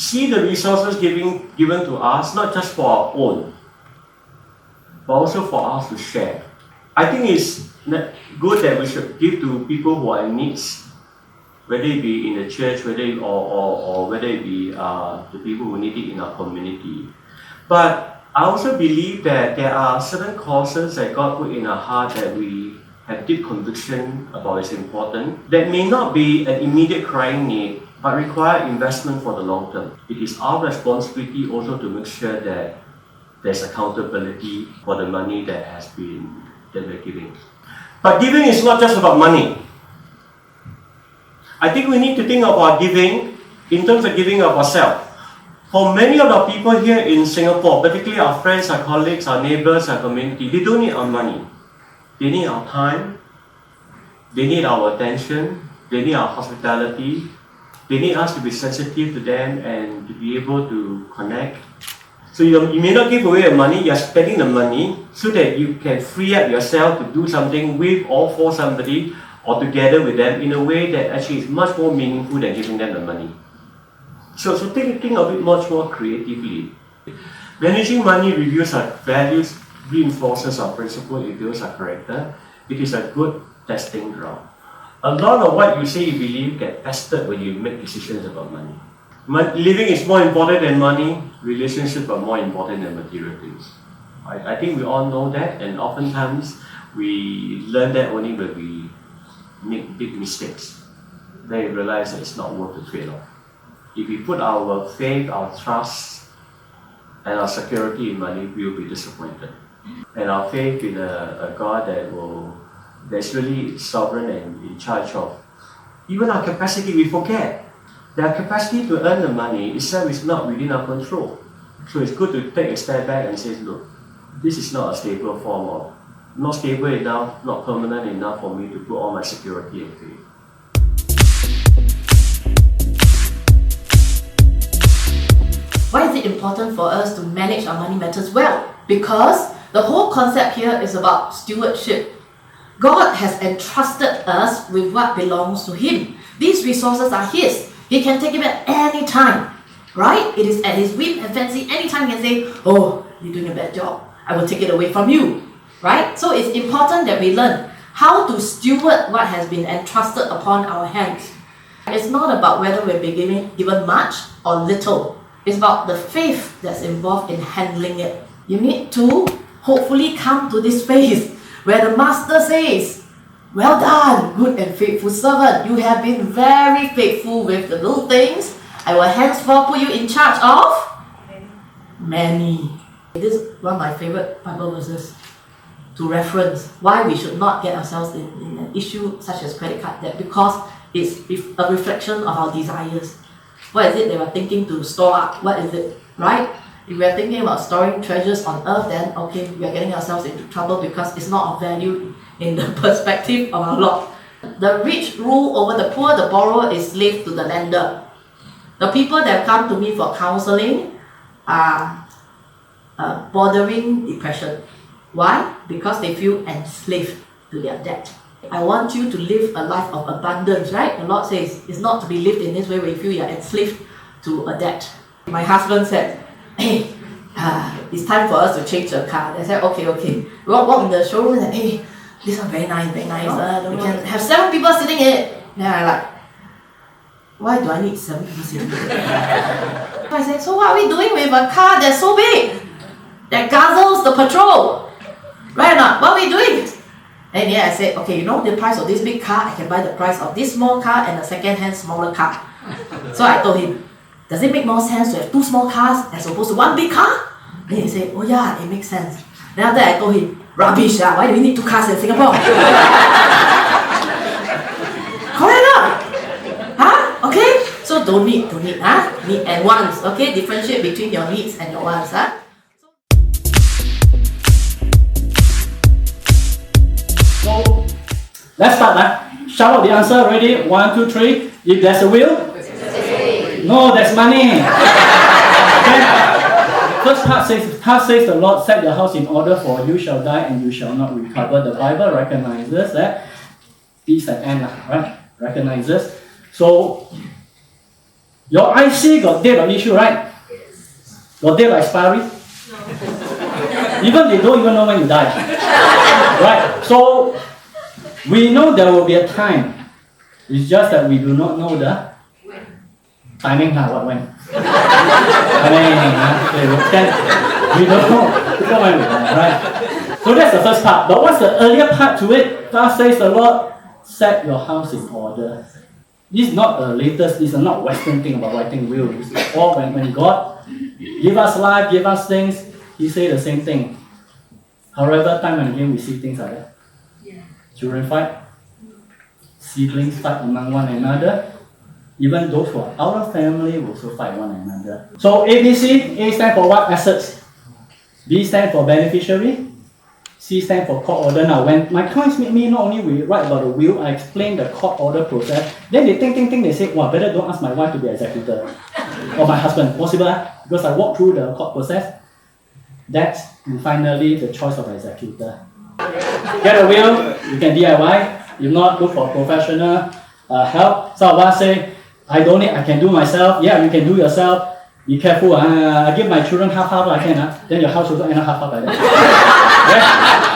see the resources given to us, not just for our own, but also for us to share. I think it's good that we should give to people who are in needs, whether it be in the church, whether it be the people who need it in our community. But I also believe that there are certain causes that God put in our heart that we have deep conviction about its importance, that may not be an immediate crying need, but require investment for the long term. It is our responsibility also to make sure that there's accountability for the money that we're giving. But giving is not just about money. I think we need to think of our giving in terms of giving of ourselves. For many of the people here in Singapore, particularly our friends, our colleagues, our neighbors, our community, they don't need our money. They need our time, they need our attention, they need our hospitality, they need us to be sensitive to them and to be able to connect. So you may not give away your money, you're spending the money so that you can free up yourself to do something with or for somebody or together with them in a way that actually is much more meaningful than giving them the money. So think of it much more creatively. Managing money reveals our values, reinforces our principles, it builds our character. It is a good testing ground. A lot of what you say you believe get tested when you make decisions about money. Living is more important than money, relationships are more important than material things. I think we all know that, and oftentimes we learn that only when we make big mistakes. Then we realize that it's not worth the trade-off. If we put our faith, our trust, and our security in money, we will be disappointed. And our faith in a God that's really sovereign and in charge of even our capacity, we forget. Their capacity to earn the money itself is not within our control. So it's good to take a step back and say, look, this is not a stable form of, not stable enough, not permanent enough for me to put all my security and faith. Why is it important for us to manage our money matters well? Because the whole concept here is about stewardship. God has entrusted us with what belongs to Him. These resources are His. He can take it at any time, right? It is at His whim and fancy. Anytime He can say, oh, you're doing a bad job, I will take it away from you, right? So it's important that we learn how to steward what has been entrusted upon our hands. It's not about whether we're being given much or little. It's about the faith that's involved in handling it. You need to hopefully come to this phase where the Master says, well done, good and faithful servant. You have been very faithful with the little things. I will henceforth put you in charge of many. This is one of my favorite Bible verses to reference why we should not get ourselves in an issue such as credit card debt, because it's a reflection of our desires. What is it that we're thinking to store up? What is it, right? If we're thinking about storing treasures on earth, then okay, we are getting ourselves into trouble because it's not of value in the perspective of our Lord. The rich rule over the poor, the borrower is slave to the lender. The people that come to me for counseling are bordering depression. Why? Because they feel enslaved to their debt. I want you to live a life of abundance, right? The Lord says it's not to be lived in this way where you feel you're enslaved to a debt. My husband said, hey, it's time for us to change the car. I said, okay. We walk in the showroom and said, hey, this one very nice. We can have 7 people sitting in it. Then I like, why do I need 7 people sitting in it? I said, so what are we doing with a car that's so big? That guzzles the petrol? Right or not? What are we doing? And yeah, I said, okay, you know the price of this big car, I can buy the price of this small car and a second-hand smaller car. So I told him, does it make more sense to have 2 small cars as opposed to 1 big car? And he said, oh yeah, it makes sense. Then after that I told him, rubbish, why do we need 2 cars in Singapore? Correct not? Huh? Okay? So don't need, huh? Need and wants, okay? Differentiate between your needs and your wants, huh? So, let's start. Shout out the answer. Ready? 1, 2, 3. If there's a will, no, there's money. Okay? First part says the Lord set your house in order, for you shall die and you shall not recover. The Bible recognizes that. Peace and end, right? Recognizes. So Your IC got date of issue, right? Got date of expiry? Even they don't even know when you die. Right? So, we know there will be a time. It's just that we do not know the timing, what when. We don't know when we die, right? So that's the first part. But what's the earlier part to it? God says the Lord, set your house in order. This is not the latest, this is not Western thing about writing will. It's all when God give us life, give us things, He say the same thing. However, time and again we see things like that. Children fight, siblings fight among one another. Even those who are out of family will also fight one another. So ABC, A stands for what? Assets. B stands for beneficiary. C stands for court order. Now, when my clients meet me, not only we write about the will, I explain the court order process. Then they think, they say, well, better don't ask my wife to be executor. Or my husband. Possible, because I walk through the court process. That's finally the choice of executor. Get a will, you can DIY. If not, look for professional help. Some of us say, I don't need, I can do myself. Yeah, you can do yourself. Be careful. I give my children half I can. Then your house will end up half like that. Yeah?